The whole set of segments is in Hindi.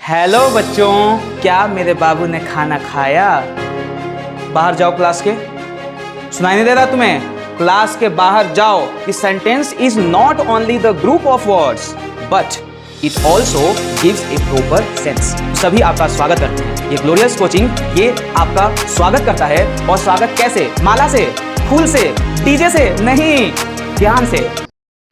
हेलो बच्चों, क्या मेरे बाबू ने खाना खाया? बाहर जाओ क्लास के। सुनाई नहीं दे रहा तुम्हें? क्लास के बाहर जाओ। कि sentence is not only the group of words but it also gives a proper sense. सभी आपका स्वागत करते हैं। ये ग्लोरियस कोचिंग ये आपका स्वागत करता है। और स्वागत कैसे? माला से, फूल से, डीजे से नहीं, ध्यान से।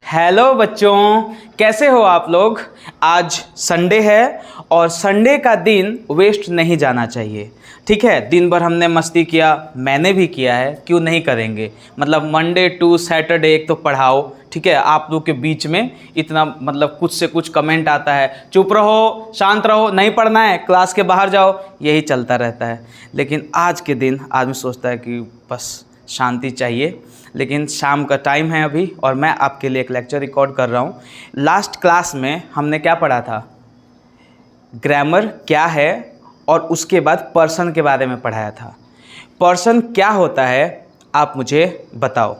हेलो बच्चों, कैसे हो आप लोग? आज संडे है और संडे का दिन वेस्ट नहीं जाना चाहिए। ठीक है, दिन भर हमने मस्ती किया, मैंने भी किया है, क्यों नहीं करेंगे। मतलब मंडे टू सैटरडे एक तो पढ़ाओ, ठीक है। आप लोग के बीच में इतना मतलब कुछ से कुछ कमेंट आता है, चुप रहो, शांत रहो, नहीं पढ़ना है, क्लास के बाहर जाओ, यही चलता रहता है। लेकिन आज के दिन आदमी सोचता है कि बस शांति चाहिए। लेकिन शाम का टाइम है अभी और मैं आपके लिए एक लेक्चर रिकॉर्ड कर रहा हूँ। लास्ट क्लास में हमने क्या पढ़ा था? ग्रामर क्या है और उसके बाद पर्सन के बारे में पढ़ाया था। पर्सन क्या होता है आप मुझे बताओ।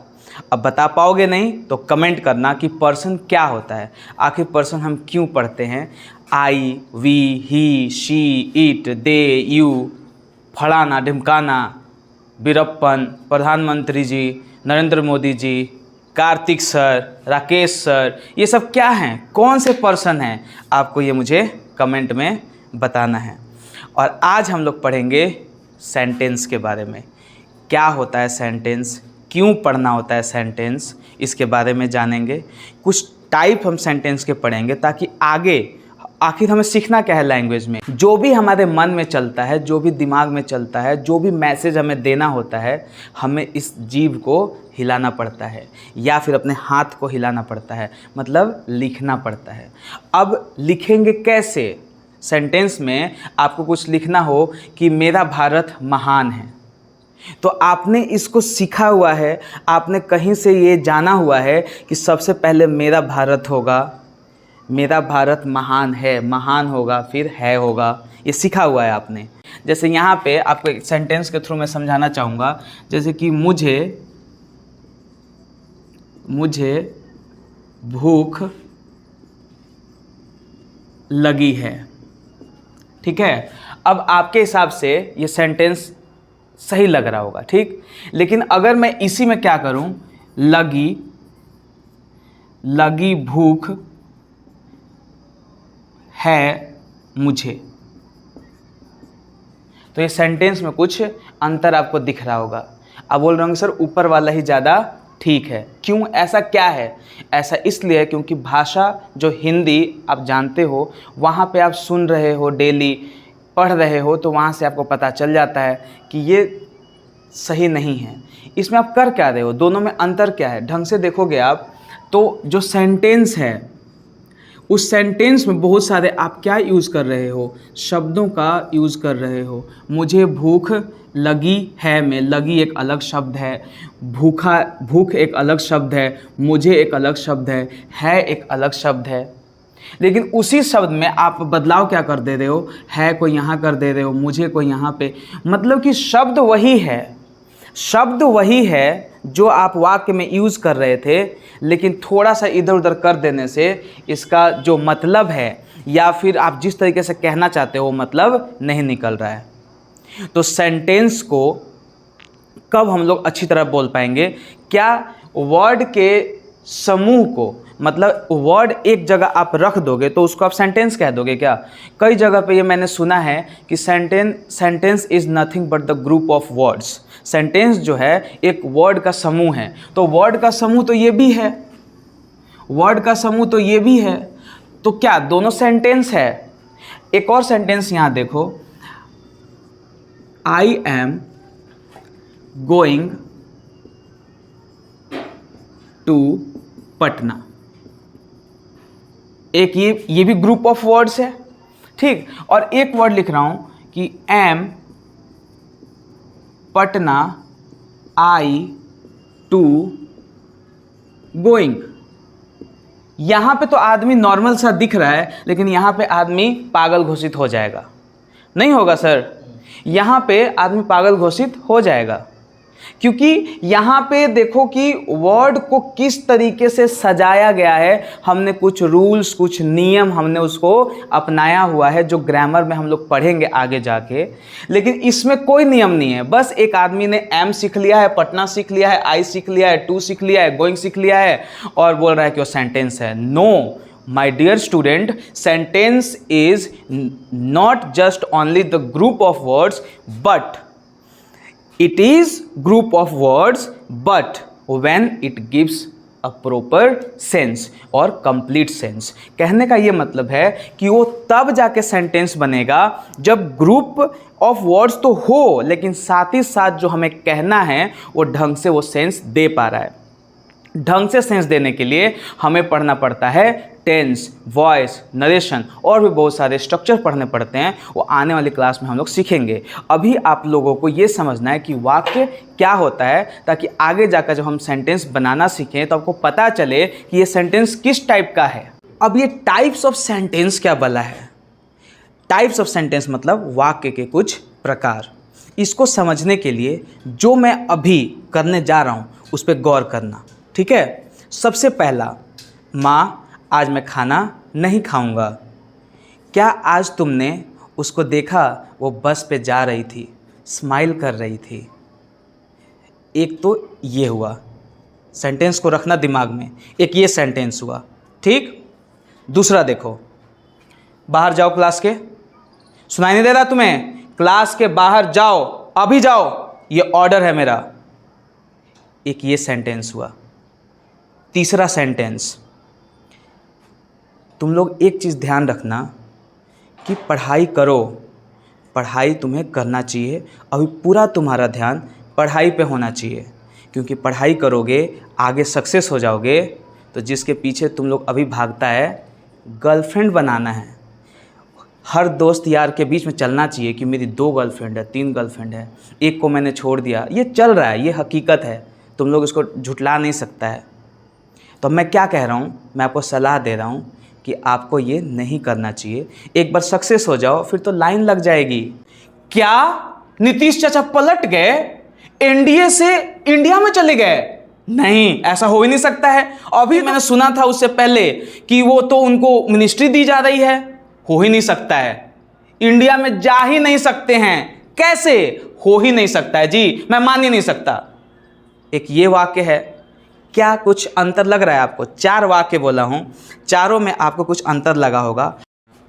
अब बता पाओगे नहीं तो कमेंट करना कि पर्सन क्या होता है। आखिर पर्सन हम क्यों पढ़ते हैं? I, we, he, she, it, they, you, फलाना ढिमकाना, वीरप्पन, प्रधानमंत्री जी, नरेंद्र मोदी जी, कार्तिक सर, राकेश सर, ये सब क्या हैं? कौन से पर्सन हैं? आपको ये मुझे कमेंट में बताना है। और आज हम लोग पढ़ेंगे सेंटेंस के बारे में। क्या होता है सेंटेंस, क्यों पढ़ना होता है सेंटेंस, इसके बारे में जानेंगे। कुछ टाइप हम सेंटेंस के पढ़ेंगे ताकि आगे आखिर हमें सीखना क्या है लैंग्वेज में। जो भी हमारे मन में चलता है, जो भी दिमाग में चलता है, जो भी मैसेज हमें देना होता है, हमें इस जीभ को हिलाना पड़ता है या फिर अपने हाथ को हिलाना पड़ता है, मतलब लिखना पड़ता है। अब लिखेंगे कैसे? सेंटेंस में आपको कुछ लिखना हो कि मेरा भारत महान है, तो आपने इसको सीखा हुआ है, आपने कहीं से ये जाना हुआ है कि सबसे पहले मेरा भारत होगा, मेरा भारत महान है, महान होगा, फिर है होगा, ये सीखा हुआ है आपने। जैसे यहाँ पे आपको एक सेंटेंस के थ्रू मैं समझाना चाहूँगा। जैसे कि मुझे भूख लगी है। ठीक है, अब आपके हिसाब से ये सेंटेंस सही लग रहा होगा, ठीक। लेकिन अगर मैं इसी में क्या करूँ, लगी भूख है मुझे, तो ये सेंटेंस में कुछ अंतर आपको दिख रहा होगा। अब बोल रहे होंगे सर ऊपर वाला ही ज़्यादा ठीक है, क्यों? ऐसा क्या है? ऐसा इसलिए है क्योंकि भाषा जो हिंदी आप जानते हो, वहाँ पे आप सुन रहे हो, डेली पढ़ रहे हो, तो वहाँ से आपको पता चल जाता है कि ये सही नहीं है। इसमें आप कर क्या रहे हो, दोनों में अंतर क्या है? ढंग से देखोगे आप तो जो सेंटेंस है उस सेंटेंस में बहुत सारे आप क्या यूज़ कर रहे हो? शब्दों का यूज़ कर रहे हो। मुझे भूख लगी है में लगी एक अलग शब्द है, भूख एक अलग शब्द है, मुझे एक अलग शब्द है एक अलग शब्द है। लेकिन उसी शब्द में आप बदलाव क्या कर दे रहे हो? है को यहाँ कर दे रहे हो, मुझे को यहाँ पे। मतलब कि शब्द वही है, शब्द वही है जो आप वाक्य में यूज़ कर रहे थे, लेकिन थोड़ा सा इधर उधर कर देने से इसका जो मतलब है या फिर आप जिस तरीके से कहना चाहते हो वो मतलब नहीं निकल रहा है। तो सेंटेंस को कब हम लोग अच्छी तरह बोल पाएंगे? क्या वर्ड के समूह को, मतलब वर्ड एक जगह आप रख दोगे तो उसको आप सेंटेंस कह दोगे क्या? कई जगह पे ये मैंने सुना है कि sentence is nothing but the group of words. Sentence जो है एक वर्ड का समूह है, तो वर्ड का समूह तो ये भी है, वर्ड का समूह तो ये भी है, तो क्या दोनों सेंटेंस है? एक और सेंटेंस यहाँ देखो, I am going to Patna. एक ये भी ग्रुप ऑफ वर्ड्स है, ठीक। और एक वर्ड लिख रहा हूं कि am Patna I to going. यहां पे तो आदमी नॉर्मल सा दिख रहा है, लेकिन यहां पे आदमी पागल घोषित हो जाएगा। नहीं होगा सर? यहां पे आदमी पागल घोषित हो जाएगा। क्योंकि यहाँ पे देखो कि वर्ड को किस तरीके से सजाया गया है। हमने कुछ रूल्स, कुछ नियम हमने उसको अपनाया हुआ है, जो ग्रामर में हम लोग पढ़ेंगे आगे जाके। लेकिन इसमें कोई नियम नहीं है। बस एक आदमी ने एम सीख लिया है, पटना सीख लिया है, आई सीख लिया है, टू सीख लिया है, गोइंग सीख लिया है और बोल रहा है कि वो सेंटेंस है। No my dear student, sentence is not just only the group of words, but it is group of words, but when it gives a proper sense और complete sense। कहने का ये मतलब है कि वो तब जाके सेंटेंस बनेगा जब ग्रुप ऑफ वर्ड्स तो हो, लेकिन साथ ही साथ जो हमें कहना है वो ढंग से वो सेंस दे पा रहा है। ढंग से सेंस देने के लिए हमें पढ़ना पड़ता है टेंस, वॉइस, नरेशन और भी बहुत सारे स्ट्रक्चर पढ़ने पड़ते हैं। वो आने वाली क्लास में हम लोग सीखेंगे। अभी आप लोगों को ये समझना है कि वाक्य क्या होता है, ताकि आगे जाकर जब हम सेंटेंस बनाना सीखें तो आपको पता चले कि ये सेंटेंस किस टाइप का है। अब ये टाइप्स ऑफ सेंटेंस क्या बोला है? टाइप्स ऑफ सेंटेंस मतलब वाक्य के कुछ प्रकार। इसको समझने के लिए जो मैं अभी करने जा रहा हूँ उस पर गौर करना, ठीक है। सबसे पहला, माँ आज मैं खाना नहीं खाऊंगा। क्या आज तुमने उसको देखा? वो बस पे जा रही थी, स्माइल कर रही थी। एक तो ये हुआ, सेंटेंस को रखना दिमाग में। एक ये सेंटेंस हुआ, ठीक। दूसरा देखो, बाहर जाओ क्लास के। सुनाई नहीं दे रहा तुम्हें? क्लास के बाहर जाओ, अभी जाओ, ये ऑर्डर है मेरा। एक ये सेंटेंस हुआ। तीसरा सेंटेंस, तुम लोग एक चीज़ ध्यान रखना कि पढ़ाई करो, पढ़ाई तुम्हें करना चाहिए। अभी पूरा तुम्हारा ध्यान पढ़ाई पे होना चाहिए, क्योंकि पढ़ाई करोगे आगे सक्सेस हो जाओगे। तो जिसके पीछे तुम लोग अभी भागता है, गर्लफ्रेंड बनाना है। हर दोस्त यार के बीच में चलना चाहिए कि मेरी 2 गर्लफ्रेंड है, 3 गर्लफ्रेंड है, एक को मैंने छोड़ दिया। ये चल रहा है, ये हकीकत है, तुम लोग इसको झुटला नहीं सकता है। तो मैं क्या कह रहा हूँ, मैं आपको सलाह दे रहा हूँ कि आपको ये नहीं करना चाहिए। एक बार सक्सेस हो जाओ फिर तो लाइन लग जाएगी। क्या नीतीश चाचा पलट गए, एनडीए से इंडिया में चले गए? नहीं, ऐसा हो ही नहीं सकता है। अभी मैंने सुना था उससे पहले कि वो तो उनको मिनिस्ट्री दी जा रही है। हो ही नहीं सकता है, इंडिया में जा ही नहीं सकते हैं। कैसे? हो ही नहीं सकता है जी, मैं मान ही नहीं सकता। एक ये वाक्य है। क्या कुछ अंतर लग रहा है आपको? 4 वाक्य बोला हूँ, चारों में आपको कुछ अंतर लगा होगा।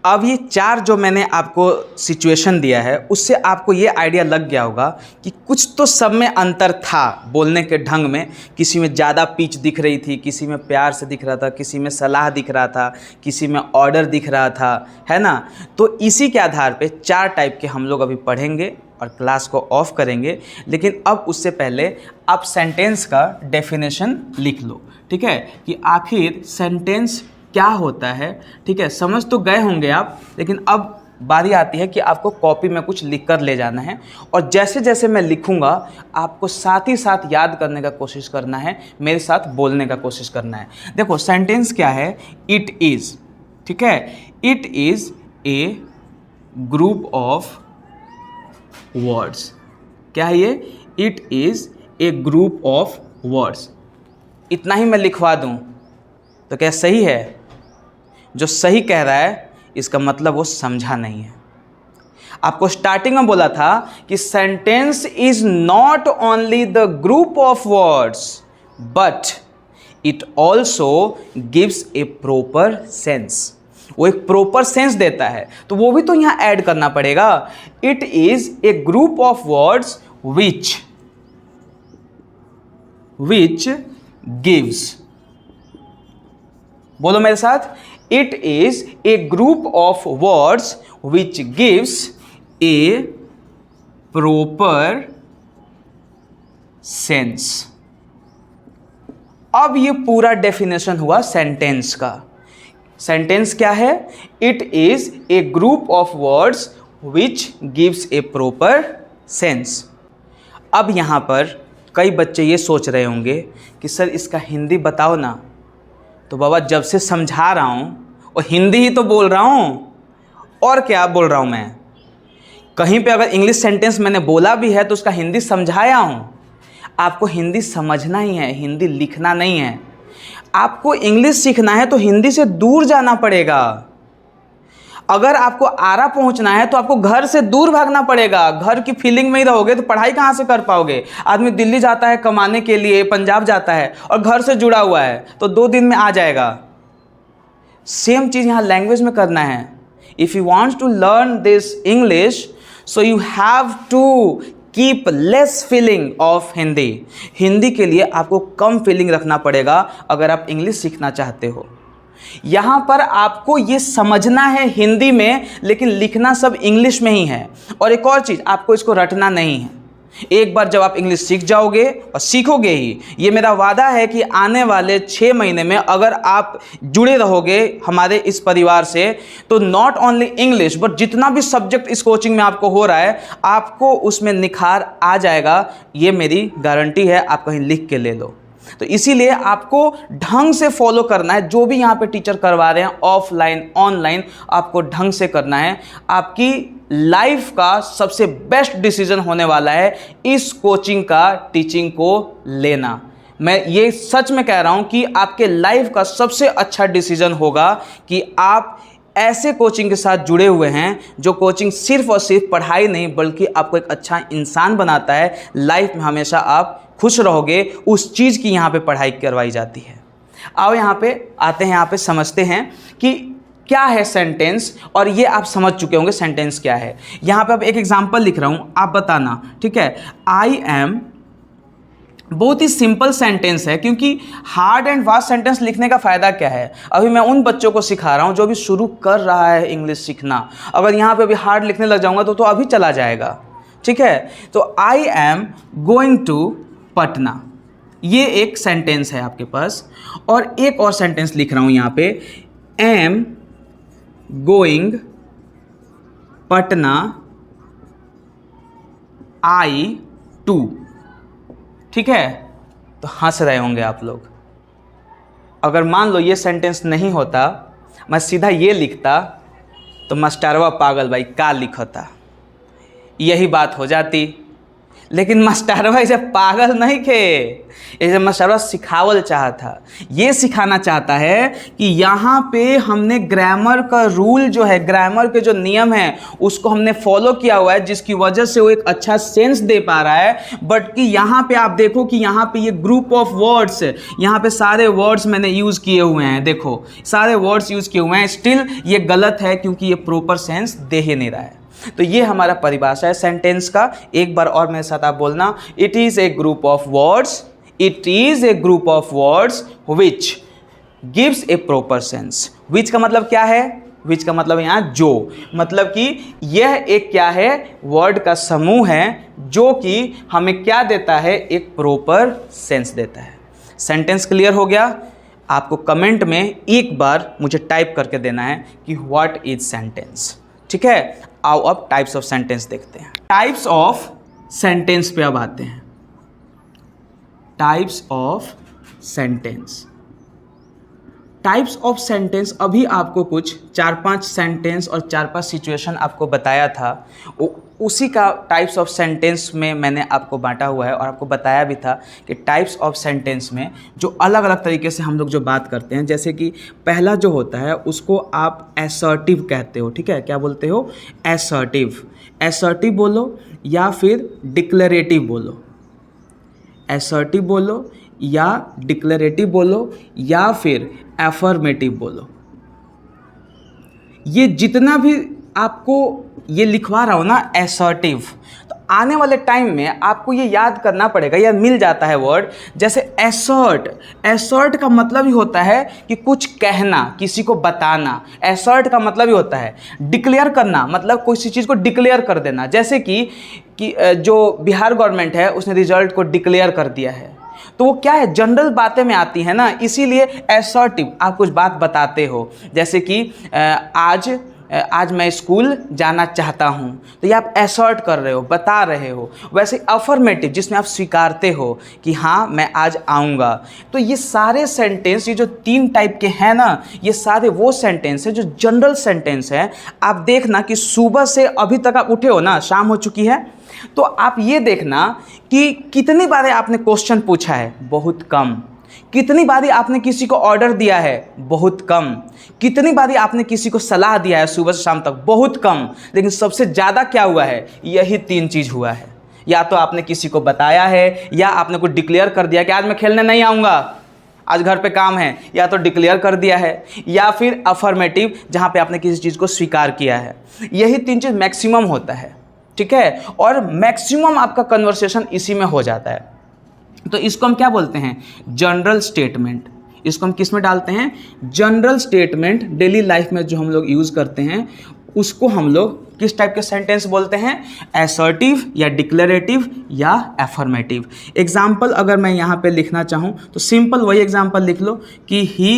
अब ये 4 जो मैंने आपको सिचुएशन दिया है, उससे आपको ये आइडिया लग गया होगा कि कुछ तो सब में अंतर था बोलने के ढंग में। किसी में ज़्यादा पिच दिख रही थी, किसी में प्यार से दिख रहा था, किसी में सलाह दिख रहा था, किसी में ऑर्डर दिख रहा था, है ना। तो इसी के आधार पे 4 टाइप के हम लोग अभी पढ़ेंगे और क्लास को ऑफ करेंगे। लेकिन अब उससे पहले आप सेंटेंस का डेफिनेशन लिख लो, ठीक है, कि आखिर सेंटेंस क्या होता है। ठीक है, समझ तो गए होंगे आप, लेकिन अब बारी आती है कि आपको कॉपी में कुछ लिख कर ले जाना है और जैसे जैसे मैं लिखूंगा आपको साथ ही साथ याद करने का कोशिश करना है, मेरे साथ बोलने का कोशिश करना है। देखो सेंटेंस क्या है, इट इज़, ठीक है, it is a group of words. क्या है ये? It is a group of words. इतना ही मैं लिखवा दूं तो क्या सही है? जो सही कह रहा है इसका मतलब वो समझा नहीं है। आपको स्टार्टिंग में बोला था कि sentence is not only the group of words but it also gives a proper sense. वो एक प्रॉपर सेंस देता है, तो वो भी तो यहां ऐड करना पड़ेगा। It is a group of words which gives, बोलो मेरे साथ, it is a group of words which gives a proper sense. अब ये पूरा डेफिनेशन हुआ सेंटेंस का। सेंटेंस क्या है? It is a group of words which gives a proper sense. अब यहां पर कई बच्चे ये सोच रहे होंगे कि सर इसका हिंदी बताओ ना। तो बाबा जब से समझा रहा हूँ और हिंदी ही तो बोल रहा हूँ, और क्या बोल रहा हूँ मैं? कहीं पे अगर इंग्लिश सेंटेंस मैंने बोला भी है तो उसका हिंदी समझाया हूँ। आपको हिंदी समझना ही है, हिंदी लिखना नहीं है। आपको इंग्लिश सीखना है तो हिंदी से दूर जाना पड़ेगा। अगर आपको आरा पहुंचना है तो आपको घर से दूर भागना पड़ेगा। घर की फीलिंग में ही रहोगे तो पढ़ाई कहाँ से कर पाओगे। आदमी दिल्ली जाता है कमाने के लिए, पंजाब जाता है और घर से जुड़ा हुआ है तो 2 दिन में आ जाएगा। सेम चीज़ यहाँ लैंग्वेज में करना है। If you want to learn this English so you have to keep less feeling of Hindi. Hindi के लिए आपको कम फीलिंग रखना पड़ेगा अगर आप इंग्लिश सीखना चाहते हो। यहाँ पर आपको ये समझना है हिंदी में, लेकिन लिखना सब इंग्लिश में ही है। और एक और चीज़, आपको इसको रटना नहीं है। एक बार जब आप इंग्लिश सीख जाओगे और सीखोगे ही, ये मेरा वादा है कि आने वाले 6 महीने में अगर आप जुड़े रहोगे हमारे इस परिवार से, तो नॉट ओनली इंग्लिश बट जितना भी सब्जेक्ट इस कोचिंग में आपको हो रहा है, आपको उसमें निखार आ जाएगा। ये मेरी गारंटी है, आप कहीं लिख के ले लो। तो इसीलिए आपको ढंग से फॉलो करना है। जो भी यहाँ पे टीचर करवा रहे हैं, ऑफलाइन ऑनलाइन, आपको ढंग से करना है। आपकी लाइफ का सबसे बेस्ट डिसीजन होने वाला है इस कोचिंग का टीचिंग को लेना। मैं ये सच में कह रहा हूँ कि आपके लाइफ का सबसे अच्छा डिसीजन होगा कि आप ऐसे कोचिंग के साथ जुड़े हुए हैं जो कोचिंग सिर्फ और सिर्फ पढ़ाई नहीं बल्कि आपको एक अच्छा इंसान बनाता है। लाइफ में हमेशा आप खुश रहोगे, उस चीज़ की यहाँ पे पढ़ाई करवाई जाती है। आओ यहाँ पे आते हैं, यहाँ पे समझते हैं कि क्या है सेंटेंस। और ये आप समझ चुके होंगे सेंटेंस क्या है। यहाँ पे अब एक एग्जांपल लिख रहा हूँ, आप बताना, ठीक है। आई एम बहुत ही सिंपल सेंटेंस है, क्योंकि हार्ड एंड वास्ट सेंटेंस लिखने का फ़ायदा क्या है। अभी मैं उन बच्चों को सिखा रहा हूँ जो अभी शुरू कर रहा है इंग्लिश सीखना। अगर यहाँ पे अभी हार्ड लिखने लग जाऊँगा तो अभी चला जाएगा, ठीक है। तो I am going to Patna, ये एक सेंटेंस है आपके पास। और एक और सेंटेंस लिख रहा हूँ यहाँ पे, am going Patna I to, ठीक है। तो हंस रहे होंगे आप लोग। अगर मान लो ये सेंटेंस नहीं होता, मैं सीधा ये लिखता तो मास्टरवा पागल भाई का लिखता, यही बात हो जाती। लेकिन मास्टरवा इसे पागल नहीं थे, इसे मास्टरवा सिखावल चाहा था। ये सिखाना चाहता है कि यहाँ पे हमने ग्रामर का रूल जो है, ग्रामर के जो नियम हैं उसको हमने फॉलो किया हुआ है, जिसकी वजह से वो एक अच्छा सेंस दे पा रहा है। बट कि यहाँ पे आप देखो कि यहाँ पे ये ग्रुप ऑफ वर्ड्स, यहाँ पे सारे वर्ड्स मैंने यूज़ किए हुए हैं, देखो सारे वर्ड्स यूज़ किए हुए हैं, स्टिल ये गलत है क्योंकि ये प्रॉपर सेंस दे ही नहीं रहा है। तो ये हमारा परिभाषा है सेंटेंस का। एक बार और मेरे साथ आप बोलना, it is a group of words, it is a group of words which gives a proper sense. Which का मतलब क्या है, विच का मतलब यहाँ जो, मतलब कि यह एक क्या है, वर्ड का समूह है जो कि हमें क्या देता है, एक प्रॉपर सेंस देता है। सेंटेंस क्लियर हो गया। आपको कमेंट में एक बार मुझे टाइप करके देना है कि व्हाट इज सेंटेंस, ठीक है। आओ अब टाइप्स ऑफ सेंटेंस देखते हैं। टाइप्स ऑफ सेंटेंस पे अब आते हैं। Types of sentence, types of sentence, अभी आपको कुछ 4-5 सेंटेंस और 4-5 सिचुएशन आपको बताया था, उसी का टाइप्स ऑफ सेंटेंस में मैंने आपको बांटा हुआ है और आपको बताया भी था कि टाइप्स ऑफ सेंटेंस में जो अलग अलग तरीके से हम लोग जो बात करते हैं, जैसे कि पहला जो होता है उसको आप असर्टिव कहते हो, ठीक है। क्या बोलते हो, असर्टिव। असर्टिव बोलो या फिर डिक्लेरेटिव बोलो, असर्टिव बोलो या डिक्लेरेटिव बोलो या फिर एफर्मेटिव बोलो। ये जितना भी आपको ये लिखवा रहा हूँ ना असर्टिव, तो आने वाले टाइम में आपको ये याद करना पड़ेगा, या मिल जाता है वर्ड। जैसे एसर्ट, एसर्ट का मतलब ही होता है कि कुछ कहना, किसी को बताना। एसर्ट का मतलब ही होता है डिक्लेयर करना, मतलब किसी चीज़ को डिक्लेयर कर देना। जैसे कि जो बिहार गवर्नमेंट है उसने रिजल्ट को डिक्लेयर कर दिया है, तो वो क्या है, जनरल बातें में आती है ना, इसीलिए असर्टिव। आप कुछ बात बताते हो, जैसे कि आज मैं स्कूल जाना चाहता हूँ, तो ये आप असर्ट कर रहे हो, बता रहे हो। वैसे अफर्मेटिव, जिसमें आप स्वीकारते हो कि हाँ मैं आज आऊँगा। तो ये सारे सेंटेंस, ये जो 3 टाइप के हैं ना, ये सारे वो सेंटेंस है जो जनरल सेंटेंस है। आप देखना कि सुबह से अभी तक आप उठे हो ना, शाम हो चुकी है, तो आप ये देखना कि कितनी बार आपने क्वेश्चन पूछा है, बहुत कम। कितनी बारी आपने किसी को ऑर्डर दिया है, बहुत कम। कितनी बारी आपने किसी को सलाह दिया है सुबह से शाम तक, बहुत कम। लेकिन सबसे ज़्यादा क्या हुआ है, यही 3 चीज़ हुआ है। या तो आपने किसी को बताया है, या आपने कुछ डिक्लेयर कर दिया कि आज मैं खेलने नहीं आऊँगा, आज घर पे काम है, या तो डिक्लेयर कर दिया है, या फिर अफर्मेटिव जहाँ पे आपने किसी चीज़ को स्वीकार किया है। यही 3 चीज़ मैक्सिमम होता है, ठीक है। और मैक्सिमम आपका कन्वर्सेशन इसी में हो जाता है। तो इसको हम क्या बोलते हैं, जनरल स्टेटमेंट। इसको हम किस में डालते हैं, जनरल स्टेटमेंट। डेली लाइफ में जो हम लोग यूज़ करते हैं उसको हम लोग किस टाइप के सेंटेंस बोलते हैं, असर्टिव या डिक्लेरेटिव या एफर्मेटिव। एग्जाम्पल अगर मैं यहाँ पे लिखना चाहूँ तो सिंपल वही एग्जाम्पल लिख लो कि ही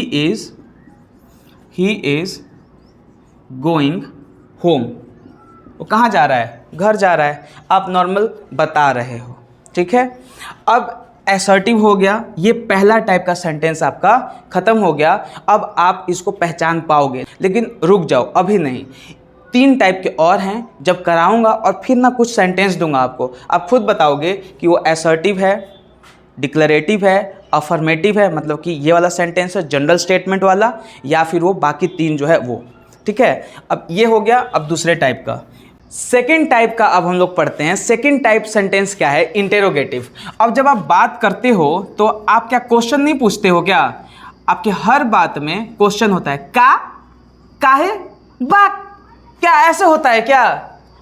इज़ गोइंग होम। वो कहाँ जा रहा है, घर जा रहा है। आप नॉर्मल बता रहे हो, ठीक है। अब असर्टिव हो गया, ये पहला टाइप का सेंटेंस आपका खत्म हो गया। अब आप इसको पहचान पाओगे, लेकिन रुक जाओ, अभी नहीं। 3 टाइप के और हैं, जब कराऊंगा और फिर ना कुछ सेंटेंस दूंगा आपको, आप खुद बताओगे कि वो असर्टिव है, डिक्लेरेटिव है, अफर्मेटिव है, मतलब कि ये वाला सेंटेंस है जनरल स्टेटमेंट वाला, या फिर वो बाकी 3 जो है वो, ठीक है। अब ये हो गया। अब दूसरे टाइप का, सेकेंड टाइप का अब हम लोग पढ़ते हैं। सेकेंड टाइप सेंटेंस क्या है, इंटेरोगेटिव। अब जब आप बात करते हो तो आप क्या क्वेश्चन नहीं पूछते हो क्या, आपके हर बात में क्वेश्चन होता है, काहे, बात, क्या ऐसे होता है क्या,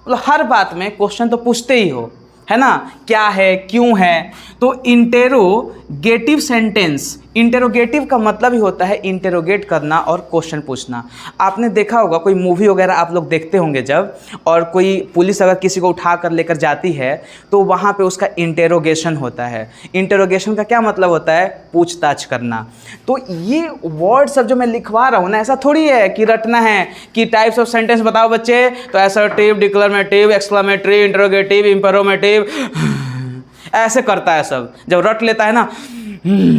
मतलब हर बात में क्वेश्चन तो पूछते ही हो, है ना, क्या है, क्यों है। तो इंटेरोगेटिव सेंटेंस, इंटेरोगेटिव का मतलब ही होता है इंटेरोगेट करना और क्वेश्चन पूछना। आपने देखा होगा कोई मूवी वगैरह आप लोग देखते होंगे जब, और कोई पुलिस अगर किसी को उठा कर लेकर जाती है तो वहाँ पे उसका इंटेरोगेशन होता है। इंटेरोगेशन का क्या मतलब होता है, पूछताछ करना। तो ये वर्ड सब जो मैं लिखवा रहा हूँ ना, ऐसा थोड़ी है कि रटना है कि टाइप्स ऑफ सेंटेंस बताओ बच्चे, तो असर्टिव, डिक्लेमेटिव, एक्सक्लेमेटरी, इंटरोगेटिव, इंपेरोमेटिव, ऐसे करता है सब। जब रट लेता है ना,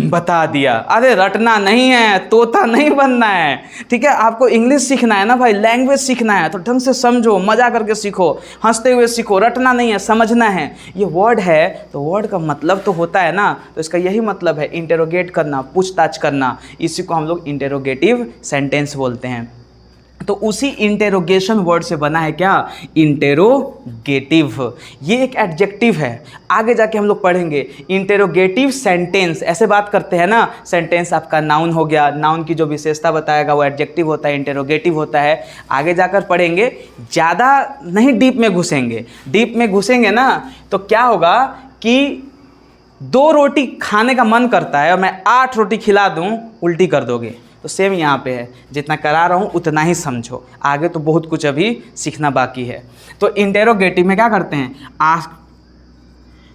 बता दिया। अरे रटना नहीं है, तोता नहीं बनना है, ठीक है। आपको इंग्लिश सीखना है ना भाई, लैंग्वेज सीखना है, तो ढंग से समझो, मजा करके सीखो, हंसते हुए सीखो। रटना नहीं है, समझना है। ये वर्ड है तो वर्ड का मतलब तो होता है ना, तो इसका यही मतलब है इंटेरोगेट करना, पूछताछ करना। इसी को हम लोग इंटेरोगेटिव सेंटेंस बोलते हैं। तो उसी इंटेरोगेशन वर्ड से बना है क्या, इंटेरोगेटिव। ये एक एडजेक्टिव है, आगे जाके हम लोग पढ़ेंगे। इंटेरोगेटिव सेंटेंस, ऐसे बात करते हैं ना, सेंटेंस आपका नाउन हो गया, नाउन की जो विशेषता बताएगा वो एडजेक्टिव होता है, इंटेरोगेटिव होता है। आगे जाकर पढ़ेंगे, ज़्यादा नहीं डीप में घुसेंगे। डीप में घुसेंगे ना तो क्या होगा कि 2 रोटी खाने का मन करता है और मैं 8 रोटी खिला दूँ, उल्टी कर दोगे। तो सेम यहाँ पे है, जितना करा रहा हूँ उतना ही समझो, आगे तो बहुत कुछ अभी सीखना बाकी है। तो इंटेरोगेटिव में क्या करते हैं, आस्क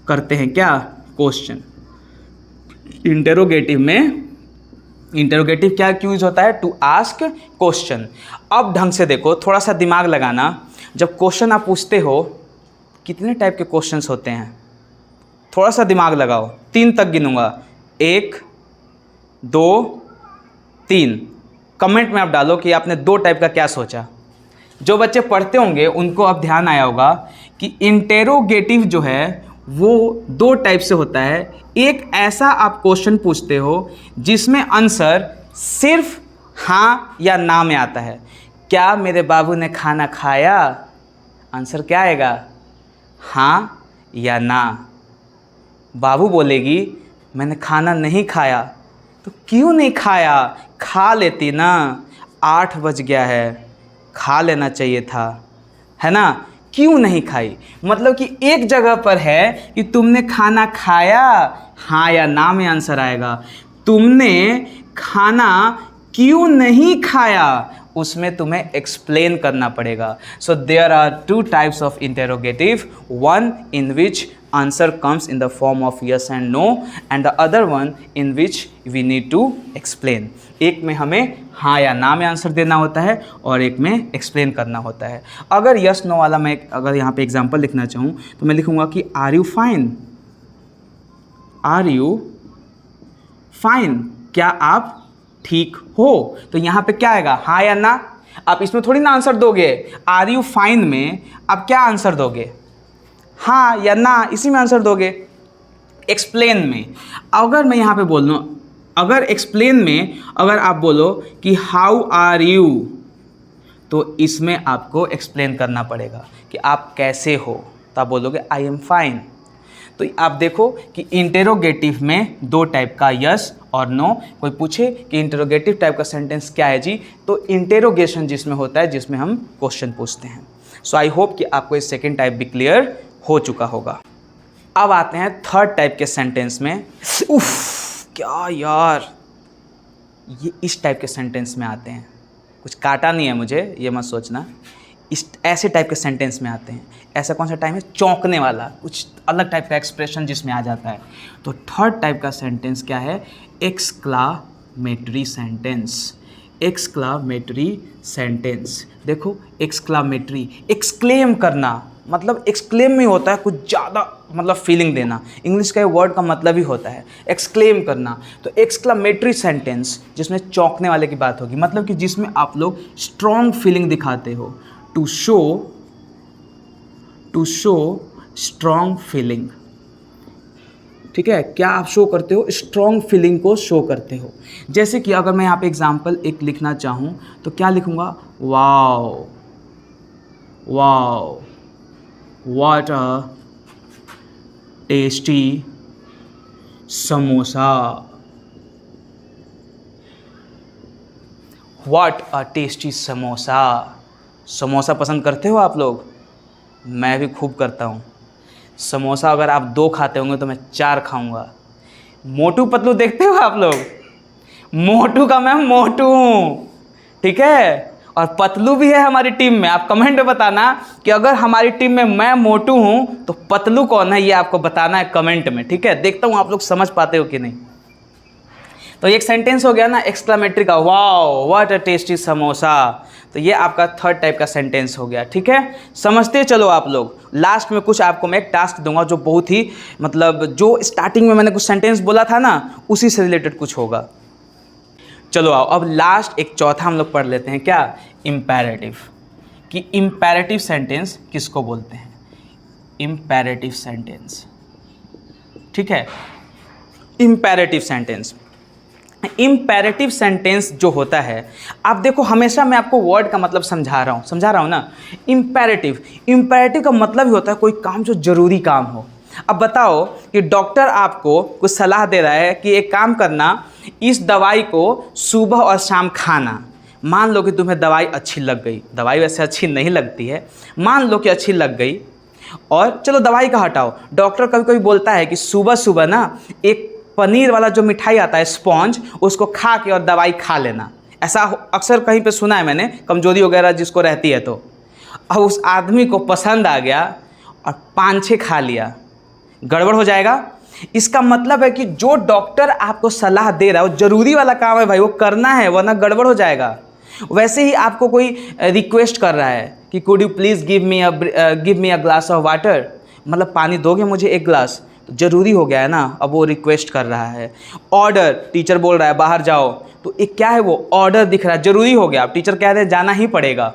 करते हैं क्या, क्वेश्चन। इंटेरोगेटिव में, इंटेरोगेटिव क्या यूज होता है, टू आस्क क्वेश्चन। अब ढंग से देखो, थोड़ा सा दिमाग लगाना। जब क्वेश्चन आप पूछते हो, कितने टाइप के क्वेश्चंस होते हैं, थोड़ा सा दिमाग लगाओ। 3 तक गिनूंगा, 1, 2, 3। कमेंट में आप डालो कि आपने 2 टाइप का क्या सोचा। जो बच्चे पढ़ते होंगे उनको अब ध्यान आया होगा कि इंटेरोगेटिव जो है वो 2 टाइप से होता है। एक ऐसा आप क्वेश्चन पूछते हो जिसमें आंसर सिर्फ हाँ या ना में आता है। क्या मेरे बाबू ने खाना खाया, आंसर क्या आएगा, हाँ या ना। बाबू बोलेगी मैंने खाना नहीं खाया, तो क्यों नहीं खाया, खा लेती ना, 8 बज गया है, खा लेना चाहिए था, है ना, क्यों नहीं खाई। मतलब कि एक जगह पर है कि तुमने खाना खाया, हाँ या ना में आंसर आएगा। तुमने खाना क्यों नहीं खाया, उसमें तुम्हें एक्सप्लेन करना पड़ेगा। So there are 2 types of interrogative, one in which answer comes in the form of yes and no, and the other one in which we need to explain. एक में हमें हाँ या ना में आंसर देना होता है और एक में एक्सप्लेन करना होता है। अगर यस नो वाला मैं अगर यहाँ पे एग्जाम्पल लिखना चाहूँ तो मैं लिखूँगा कि are you fine, are you fine, क्या आप ठीक हो। तो यहाँ पे क्या आएगा, हाँ या ना। आप इसमें थोड़ी ना आंसर दोगे, आर यू फाइन में आप क्या आंसर दोगे, हाँ या ना, इसी में आंसर दोगे। एक्सप्लेन में अगर मैं यहाँ पे बोल दूँ, अगर एक्सप्लेन में अगर आप बोलो कि हाउ आर यू, तो इसमें आपको एक्सप्लेन करना पड़ेगा कि आप कैसे हो, तो आप बोलोगे आई एम फाइन। तो आप देखो कि इंटेरोगेटिव में दो टाइप का यस और नो। कोई पूछे कि इंटेरोगेटिव टाइप का सेंटेंस क्या है जी, तो इंटेरोगेशन जिसमें होता है, जिसमें हम क्वेश्चन पूछते हैं। सो आई होप कि आपको इस सेकेंड टाइप भी क्लियर हो चुका होगा। अब आते हैं थर्ड टाइप के सेंटेंस में। उफ, क्या यार, ये इस टाइप के सेंटेंस में आते हैं। कुछ काटा नहीं है मुझे, ये मत सोचना। इस ऐसे टाइप के सेंटेंस में आते हैं। ऐसा कौन सा टाइम है, चौंकने वाला, कुछ अलग टाइप का एक्सप्रेशन जिसमें आ जाता है। तो थर्ड टाइप का सेंटेंस क्या है, एक्सक्लामेटरी सेंटेंस। एक्सक्लामेटरी सेंटेंस, देखो एक्सक्लामेटरी, एक्सक्लेम करना, मतलब एक्सक्लेम में होता है कुछ ज़्यादा, मतलब फीलिंग देना। इंग्लिश का वर्ड का मतलब ही होता है एक्सक्लेम करना। तो एक्सक्लामेटरी सेंटेंस जिसमें चौंकने वाले की बात होगी, मतलब कि जिसमें आप लोग स्ट्रॉन्ग फीलिंग दिखाते हो। टू शो स्ट्रॉन्ग फीलिंग, ठीक है, क्या आप शो करते हो, स्ट्रॉन्ग फीलिंग को शो करते हो। जैसे कि अगर मैं यहाँ पे एग्जांपल एक लिखना चाहूँ तो क्या लिखूँगा, wow wow what a tasty samosa, what a tasty samosa. Samosa पसंद करते हो आप लोग? मैं भी खूब करता हूँ। समोसा अगर आप 2 खाते होंगे तो मैं 4 खाऊंगा। मोटू पतलू देखते हो आप लोग? मोटू का मैं मोटू हूँ, ठीक है, और पतलू भी है हमारी टीम में। आप कमेंट में बताना कि अगर हमारी टीम में मैं मोटू हूँ तो पतलू कौन है, ये आपको बताना है कमेंट में, ठीक है। देखता हूँ आप लोग समझ पाते हो कि नहीं। तो एक सेंटेंस हो गया ना एक्सक्लामेटरी का, wow what a tasty samosa. तो ये आपका थर्ड टाइप का सेंटेंस हो गया, ठीक है। समझते चलो आप लोग। लास्ट में कुछ आपको मैं एक टास्क दूंगा जो बहुत ही, मतलब जो स्टार्टिंग में मैंने कुछ सेंटेंस बोला था ना, उसी से रिलेटेड कुछ होगा। चलो आओ, अब लास्ट एक चौथा हम लोग पढ़ लेते हैं, क्या, इम्पेरेटिव। कि इम्पेरेटिव सेंटेंस किसको बोलते हैं, इम्पेरेटिव सेंटेंस, ठीक है। इम्पेरेटिव सेंटेंस, इम्पेरेटिव सेंटेंस जो होता है, आप देखो हमेशा मैं आपको वर्ड का मतलब समझा रहा हूँ ना। इम्पेरेटिव का मतलब ही होता है कोई काम जो ज़रूरी काम हो। अब बताओ कि डॉक्टर आपको कुछ सलाह दे रहा है कि एक काम करना, इस दवाई को सुबह और शाम खाना। मान लो कि तुम्हें दवाई अच्छी लग गई, दवाई वैसे अच्छी नहीं लगती है, मान लो कि अच्छी लग गई, और चलो दवाई का हटाओ, डॉक्टर कभी कभी बोलता है कि सुबह सुबह ना एक पनीर वाला जो मिठाई आता है स्पॉन्ज, उसको खा के और दवाई खा लेना। ऐसा अक्सर कहीं पे सुना है मैंने, कमजोरी वगैरह जिसको रहती है तो। अब उस आदमी को पसंद आ गया और 5-6 खा लिया, गड़बड़ हो जाएगा। इसका मतलब है कि जो डॉक्टर आपको सलाह दे रहा है वो ज़रूरी वाला काम है भाई, वो करना है, वरना गड़बड़ हो जाएगा। वैसे ही आपको कोई रिक्वेस्ट कर रहा है कि could you please give me a glass of water, मतलब पानी दोगे मुझे 1 ग्लास, तो ज़रूरी हो गया है ना। अब वो रिक्वेस्ट कर रहा है। ऑर्डर, टीचर बोल रहा है बाहर जाओ, तो एक क्या है, वो ऑर्डर दिख रहा है, ज़रूरी हो गया, अब टीचर कह रहे हैं जाना ही पड़ेगा।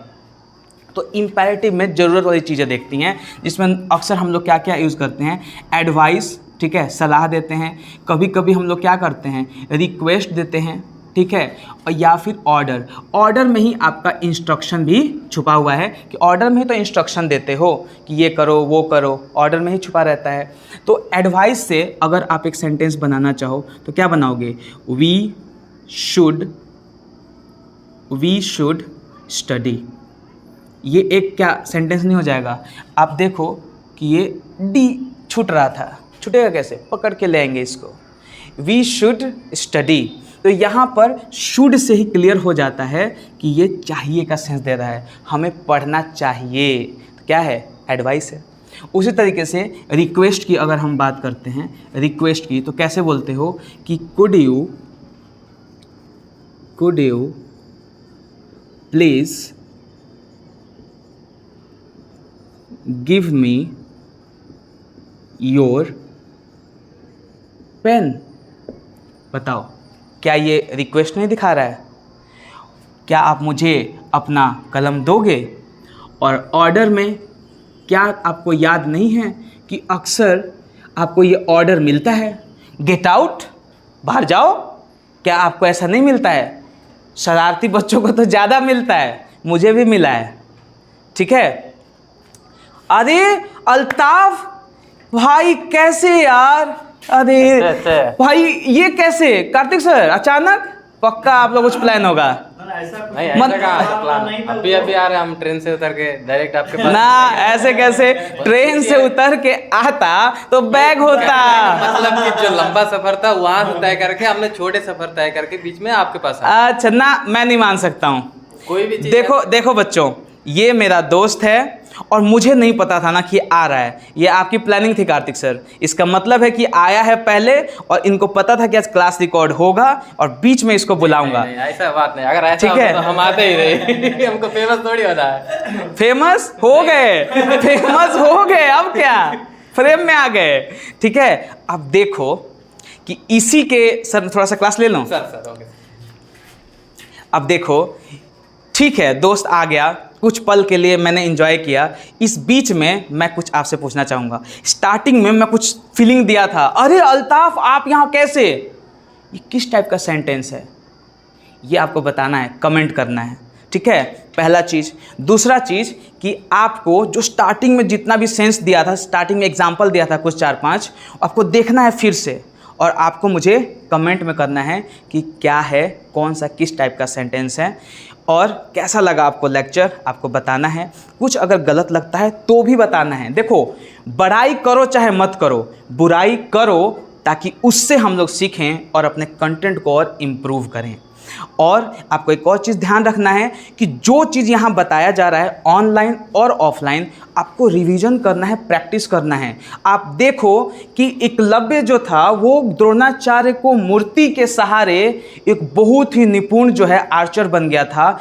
तो इम्पेरेटिव में ज़रूरत वाली चीज़ें देखती हैं, जिसमें अक्सर हम लोग क्या क्या यूज़ करते हैं, एडवाइस, ठीक है, सलाह देते हैं। कभी कभी हम लोग क्या करते हैं, रिक्वेस्ट देते हैं, ठीक है, और या फिर ऑर्डर में ही आपका इंस्ट्रक्शन भी छुपा हुआ है, कि ऑर्डर में ही तो इंस्ट्रक्शन देते हो कि ये करो वो करो, ऑर्डर में ही छुपा रहता है। तो एडवाइस से अगर आप एक सेंटेंस बनाना चाहो तो क्या बनाओगे, वी शुड स्टडी। ये एक क्या सेंटेंस नहीं हो जाएगा। आप देखो कि ये डी छूट रहा था, छूटेगा कैसे, पकड़ के ले आएंगे इसको, वी शुड स्टडी। तो यहाँ पर शुड से ही क्लियर हो जाता है कि ये चाहिए का सेंस दे रहा है, हमें पढ़ना चाहिए। तो क्या है, एडवाइस है। उसी तरीके से रिक्वेस्ट की अगर हम बात करते हैं, रिक्वेस्ट की, तो कैसे बोलते हो कि could you please give me your pen. बताओ, क्या ये रिक्वेस्ट नहीं दिखा रहा है? क्या आप मुझे अपना कलम दोगे? और ऑर्डर में क्या आपको याद नहीं है कि अक्सर आपको ये ऑर्डर मिलता है, गेट आउट, बाहर जाओ? क्या आपको ऐसा नहीं मिलता है? शरारती बच्चों को तो ज़्यादा मिलता है, मुझे भी मिला है, ठीक है। अरे अल्ताफ भाई कैसे यार? अरे भाई ये कैसे? कार्तिक सर अचानक? पक्का आप लोग कुछ प्लान होगा? नहीं ऐसा कहाँ प्लान, अभी आ रहे हम ट्रेन से उतर के डायरेक्ट आपके पास। ना ऐसे कैसे? ट्रेन से उतर के आता तो बैग होता। मतलब कि जो लंबा सफर था वहां से तय करके हमने छोटे सफर तय करके बीच में आपके पास अच्छा ना, मैं नहीं मान सकता हूँ। कोई भी चीज देखो बच्चों, ये मेरा दोस्त है और मुझे नहीं पता था ना कि आ रहा है। ये आपकी प्लानिंग थी कार्तिक सर। इसका मतलब है कि आया है पहले और इनको पता था कि आज क्लास रिकॉर्ड होगा और बीच में इसको बुलाऊंगा। नहीं, ऐसा बात नहीं। अगर ऐसा होता तो हम आते ही रहे। हमको फेमस थोड़ी होना है। फेमस हो गए, फेमस हो गए, अब क्या फ्रेम में आ गए, ठीक है। अब देखो कि इसी के सर थोड़ा सा क्लास ले लो सर ओके। अब देखो, ठीक है, दोस्त आ गया, कुछ पल के लिए मैंने एंजॉय किया। इस बीच में मैं कुछ आपसे पूछना चाहूँगा। स्टार्टिंग में मैं कुछ फीलिंग दिया था, अरे अल्ताफ आप यहाँ कैसे? ये किस टाइप का सेंटेंस है? ये आपको बताना है, कमेंट करना है, ठीक है, पहला चीज़। दूसरा चीज़ कि आपको जो स्टार्टिंग में जितना भी सेंस दिया था, स्टार्टिंग में एग्जाम्पल दिया था कुछ 4-5, आपको देखना है फिर से और आपको मुझे कमेंट में करना है कि क्या है, कौन सा किस टाइप का सेंटेंस है और कैसा लगा आपको लेक्चर, आपको बताना है। कुछ अगर गलत लगता है तो भी बताना है। देखो, बड़ाई करो चाहे मत करो, बुराई करो ताकि उससे हम लोग सीखें और अपने कंटेंट को और इम्प्रूव करें। और आपको एक और चीज़ ध्यान रखना है कि जो चीज़ यहाँ बताया जा रहा है ऑनलाइन और ऑफलाइन, आपको रिवीजन करना है, प्रैक्टिस करना है। आप देखो कि एकलव्य जो था वो द्रोणाचार्य को मूर्ति के सहारे एक बहुत ही निपुण जो है आर्चर बन गया था।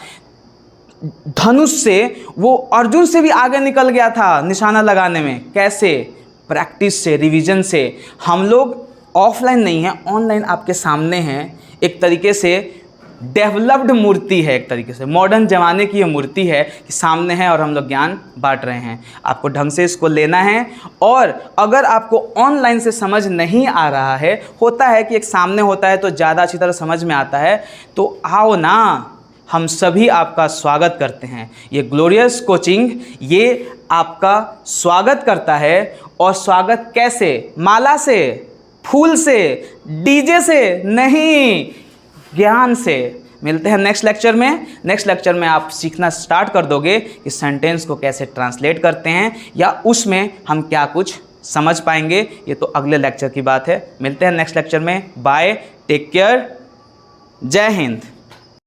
धनुष से वो अर्जुन से भी आगे निकल गया था निशाना लगाने में। कैसे? प्रैक्टिस से, रिवीजन से। हम लोग ऑफलाइन नहीं हैं, ऑनलाइन आपके सामने हैं। एक तरीके से डेवलप्ड मूर्ति है, एक तरीके से मॉडर्न ज़माने की ये मूर्ति है कि सामने है और हम लोग ज्ञान बांट रहे हैं। आपको ढंग से इसको लेना है। और अगर आपको ऑनलाइन से समझ नहीं आ रहा है, होता है कि एक सामने होता है तो ज़्यादा अच्छी तरह समझ में आता है, तो आओ ना, हम सभी आपका स्वागत करते हैं। ये ग्लोरियस कोचिंग ये आपका स्वागत करता है। और स्वागत कैसे? माला से, फूल से, डीजे से नहीं, ज्ञान से। मिलते हैं नेक्स्ट लेक्चर में। नेक्स्ट लेक्चर में आप सीखना स्टार्ट कर दोगे कि सेंटेंस को कैसे ट्रांसलेट करते हैं या उसमें हम क्या कुछ समझ पाएंगे। ये तो अगले लेक्चर की बात है। मिलते हैं नेक्स्ट लेक्चर में। बाय, टेक केयर, जय हिंद।